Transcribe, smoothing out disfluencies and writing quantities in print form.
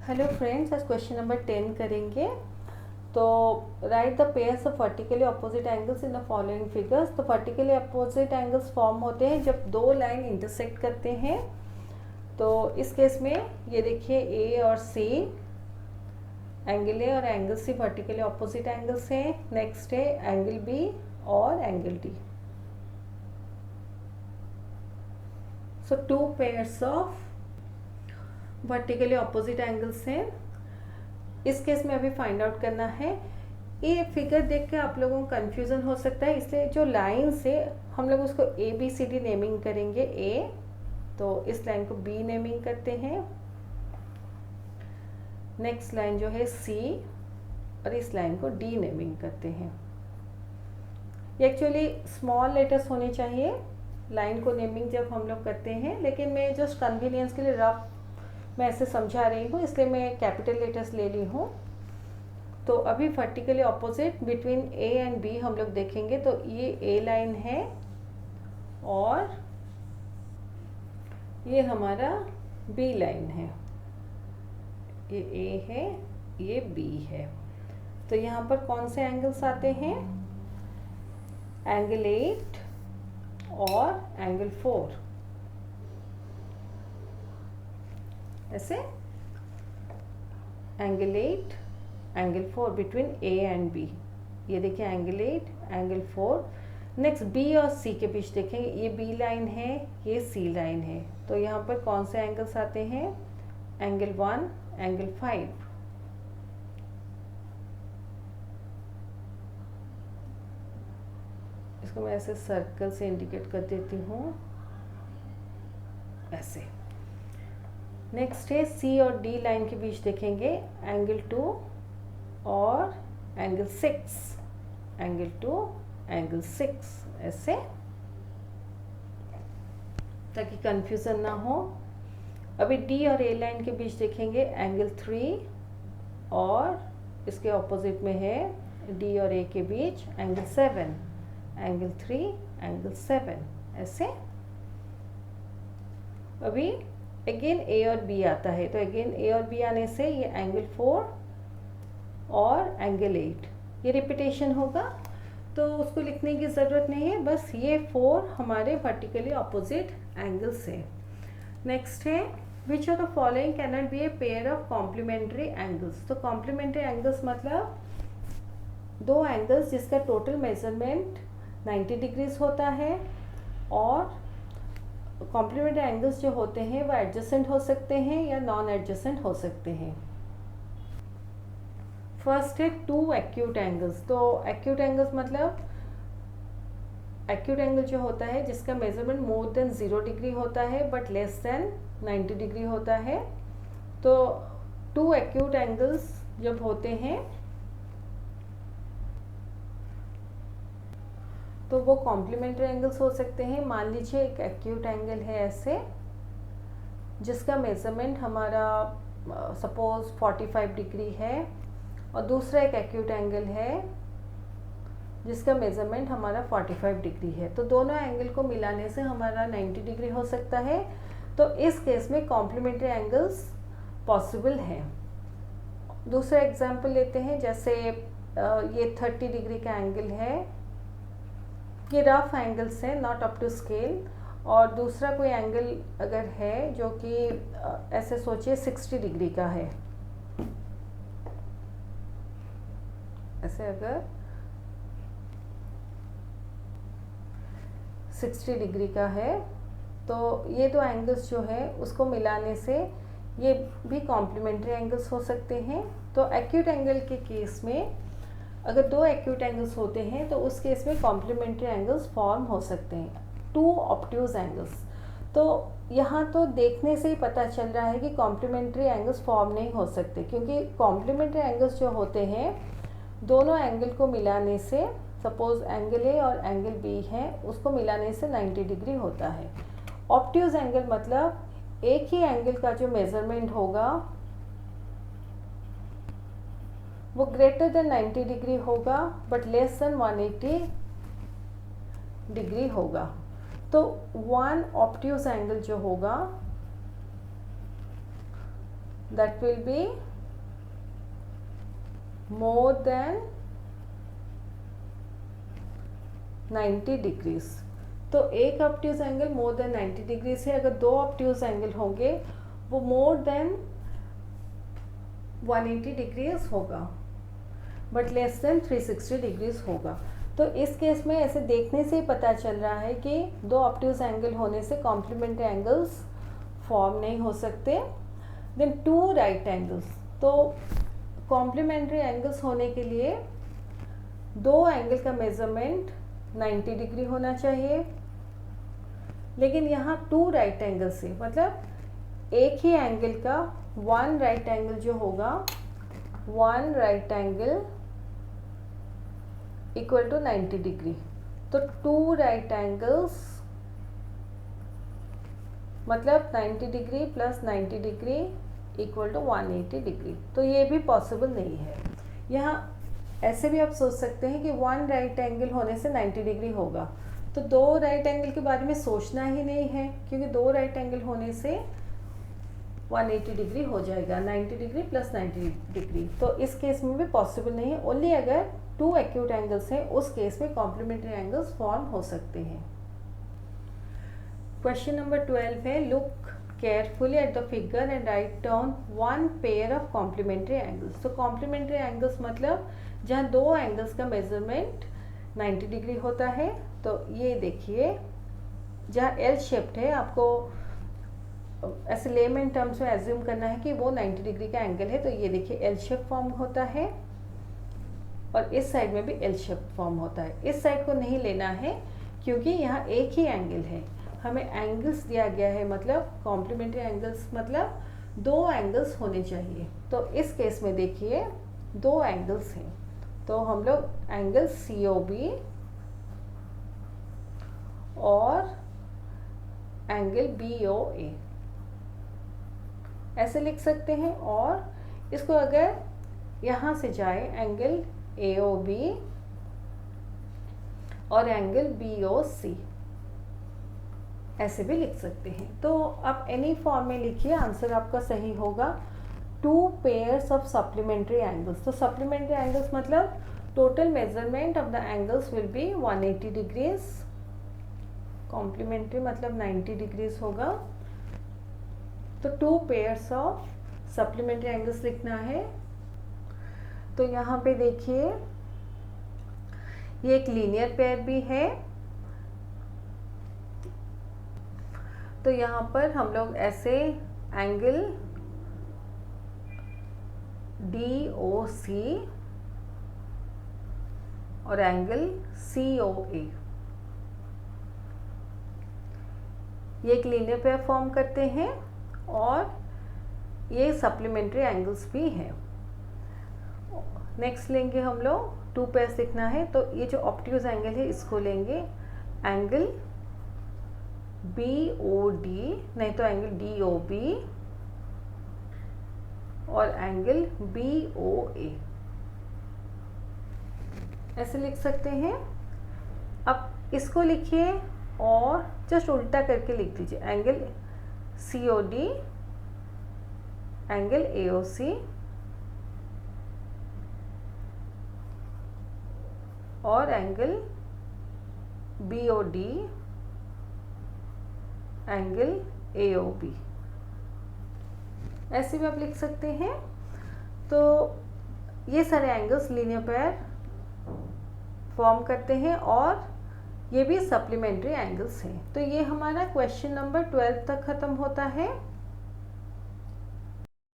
Hello friends, आज question number 10 करेंगे। तो right the pairs of vertically opposite angles in the following figures. तो vertically opposite angles form होते हैं जब दो लाइन इंटरसेक्ट करते हैं। तो इस केस में ये देखिए ए और सी, एंगल ए और angle C vertically opposite angles हैं। नेक्स्ट है एंगल बी और angle D. So two pairs of vertically opposite angles हैं। इस केस में अभी फाइंड आउट करना है। ये फिगर देख के आप लोगों को कंफ्यूजन हो सकता है, इसलिए जो लाइन से हम लोग उसको A B C D naming करेंगे। ए, तो इस लाइन को बी नेमिंग करते हैं। नेक्स्ट लाइन जो है सी, और इस लाइन को डी नेमिंग करते हैं। ये एक्चुअली स्मॉल लेटर्स होने चाहिए लाइन को नेमिंग जब हम लोग करते हैं, लेकिन मैं जस्ट कन्वीनियंस के लिए रफ मैं ऐसे समझा रही हूँ, इसलिए मैं कैपिटल लेटर्स ले ली हूँ। तो अभी vertically opposite between A and B हम लोग देखेंगे। तो ये ए लाइन है और ये हमारा बी लाइन है। ये ए है, ये बी है। तो यहाँ पर कौन से एंगल्स आते हैं? एंगल 8 और एंगल 4। ऐसे angle 8 angle 4 between A and B. ये देखिए एंगल 8 एंगल 4। नेक्स्ट बी और सी के बीच देखेंगे, ये बी लाइन है, ये सी लाइन है। तो यहाँ पर कौन से एंगल्स आते हैं? Angle 1 angle 5। इसको मैं ऐसे सर्कल से इंडिकेट कर देती हूँ, ऐसे। नेक्स्ट है सी और डी लाइन के बीच देखेंगे एंगल 2 और एंगल 6, एंगल 2 एंगल 6, ऐसे, ताकि कंफ्यूजन ना हो। अभी डी और ए लाइन के बीच देखेंगे एंगल 3 और इसके ऑपोजिट में है डी और ए के बीच एंगल 7, एंगल 3 एंगल 7, ऐसे। अभी अगेन ए और बी आता है, तो अगेन ए और बी आने से ये एंगल 4 और एंगल 8, ये रिपीटेशन होगा, तो उसको लिखने की ज़रूरत नहीं है। बस ये 4 हमारे वर्टिकली अपोजिट एंगल्स है। नेक्स्ट है which of the following can not be a pair of complementary angles. तो कॉम्प्लीमेंट्री एंगल्स मतलब दो एंगल्स जिसका टोटल मेजरमेंट 90 डिग्रीज होता है, और कॉम्प्लीमेंट्री एंगल्स जो होते हैं वो एडजेसेंट हो सकते हैं या नॉन एडजेसेंट हो सकते हैं। फर्स्ट है टू एक्यूट एंगल्स। तो एक्यूट एंगल्स मतलब एक्यूट एंगल जो होता है जिसका मेजरमेंट मोर देन 0 डिग्री होता है बट लेस देन 90 डिग्री होता है। तो टू एक्यूट एंगल्स जब होते हैं तो वो कॉम्प्लीमेंट्री एंगल्स हो सकते हैं। मान लीजिए एक एक्यूट एंगल है ऐसे, जिसका मेजरमेंट हमारा सपोज 45 डिग्री है, और दूसरा एक एक्यूट एंगल है जिसका मेजरमेंट हमारा 45 डिग्री है। तो दोनों एंगल को मिलाने से हमारा 90 डिग्री हो सकता है। तो इस केस में कॉम्प्लीमेंट्री एंगल्स पॉसिबल हैं। दूसरा एग्जांपल लेते हैं, जैसे ये 30 डिग्री का एंगल है, ये रफ एंगल्स हैं, नॉट अप टू स्केल। और दूसरा कोई एंगल अगर है जो कि ऐसे सोचिए 60 डिग्री का है, ऐसे अगर 60 डिग्री का है, तो ये दो एंगल्स जो है उसको मिलाने से ये भी कॉम्प्लीमेंट्री एंगल्स हो सकते हैं। तो एक्यूट एंगल के केस में अगर दो एक्यूट एंगल्स होते हैं तो उस केस में कॉम्प्लीमेंट्री एंगल्स फॉर्म हो सकते हैं। टू ऑब्ट्यूज एंगल्स, तो यहाँ तो देखने से ही पता चल रहा है कि कॉम्प्लीमेंट्री एंगल्स फॉर्म नहीं हो सकते, क्योंकि कॉम्प्लीमेंट्री एंगल्स जो होते हैं दोनों एंगल को मिलाने से, सपोज एंगल ए और एंगल बी है, उसको मिलाने से 90 डिग्री होता है। ऑब्ट्यूज एंगल मतलब एक ही एंगल का जो मेजरमेंट होगा वो ग्रेटर देन 90 डिग्री होगा बट लेस देन 180 डिग्री होगा। तो वन ऑब्ट्यूज एंगल जो होगा that will be more than 90 degrees. तो एक obtuse angle more than 90 degrees है। अगर दो ऑब्ट्यूज एंगल होंगे वो मोर देन 180 डिग्रीज होगा, बट लेस देन 360 डिग्रीज होगा। तो इस केस में ऐसे देखने से ही पता चल रहा है कि दो ऑब्ट्यूज एंगल होने से कॉम्प्लीमेंट्री एंगल्स फॉर्म नहीं हो सकते। देन टू राइट एंगल्स, तो कॉम्प्लीमेंट्री एंगल्स होने के लिए दो एंगल का मेजरमेंट 90 डिग्री होना चाहिए, लेकिन यहाँ टू राइट एंगल से मतलब एक ही एंगल का वन राइट एंगल जो होगा, one right angle equal to 90 degree. तो टू राइट एंगल्स मतलब 90 degree plus 90 degree equal to 180 degree. तो ये भी पॉसिबल नहीं है। यहाँ ऐसे भी आप सोच सकते हैं कि वन राइट एंगल होने से 90 डिग्री होगा, तो दो राइट एंगल के बारे में सोचना ही नहीं है, क्योंकि दो राइट एंगल होने से 180 डिग्री हो जाएगा, 90 डिग्री प्लस 90 डिग्री। तो इस केस में भी पॉसिबल नहीं है। ओनली अगर टू एक्यूट एंगल्स हैं उस केस में कॉम्प्लीमेंट्री एंगल्स फॉर्म हो सकते हैं। क्वेश्चन नंबर 12 है, look carefully at the figure and write down one pair of complementary angles. तो कॉम्प्लीमेंट्री एंगल्स मतलब जहाँ दो एंगल्स का मेजरमेंट 90 डिग्री होता है। तो ये देखिए जहाँ एल शेप्ड है, आपको ऐसे लेमन टर्म्स में एज्यूम करना है कि वो 90 डिग्री का एंगल है। तो ये देखिए एल शेप फॉर्म होता है और इस साइड में भी एल शेप फॉर्म होता है। इस साइड को नहीं लेना है क्योंकि यहाँ एक ही एंगल है। हमें एंगल्स दिया गया है, मतलब कॉम्प्लीमेंट्री एंगल्स मतलब दो एंगल्स होने चाहिए। तो इस केस में देखिए दो एंगल्स हैं, तो हम लोग एंगल COB और एंगल BOA ऐसे लिख सकते हैं। और इसको अगर यहाँ से जाए एंगल AOB और एंगल BOC ऐसे भी लिख सकते हैं। तो आप एनी फॉर्म में लिखिए, आंसर आपका सही होगा। Two pairs of supplementary angles. तो सप्लीमेंट्री एंगल्स मतलब total measurement of the angles will be 180 degrees, complementary मतलब 90 डिग्रीज होगा। तो two pairs of supplementary angles लिखना है। तो यहाँ पे देखिए ये एक लीनियर पेयर भी है। तो यहाँ पर हम लोग ऐसे एंगल DOC और एंगल COA ये एक लीनियर पेयर फॉर्म करते हैं और ये सप्लीमेंट्री एंगल्स भी हैं। नेक्स्ट लेंगे हम लोग टू पेयर्स लिखना है। तो ये जो ऑब्ट्यूज एंगल है इसको लेंगे एंगल BOD, नहीं तो एंगल DOB और एंगल BOA ऐसे लिख सकते हैं। अब इसको लिखिए और जस्ट उल्टा करके लिख दीजिए, एंगल COD, एंगल AOC और एंगल BOD, एंगल AOB ऐसे भी आप लिख सकते हैं। तो ये सारे एंगल्स लीनियर पेयर फॉर्म करते हैं और ये भी सप्लीमेंट्री एंगल्स हैं। तो ये हमारा क्वेश्चन नंबर 12 तक ख़त्म होता है।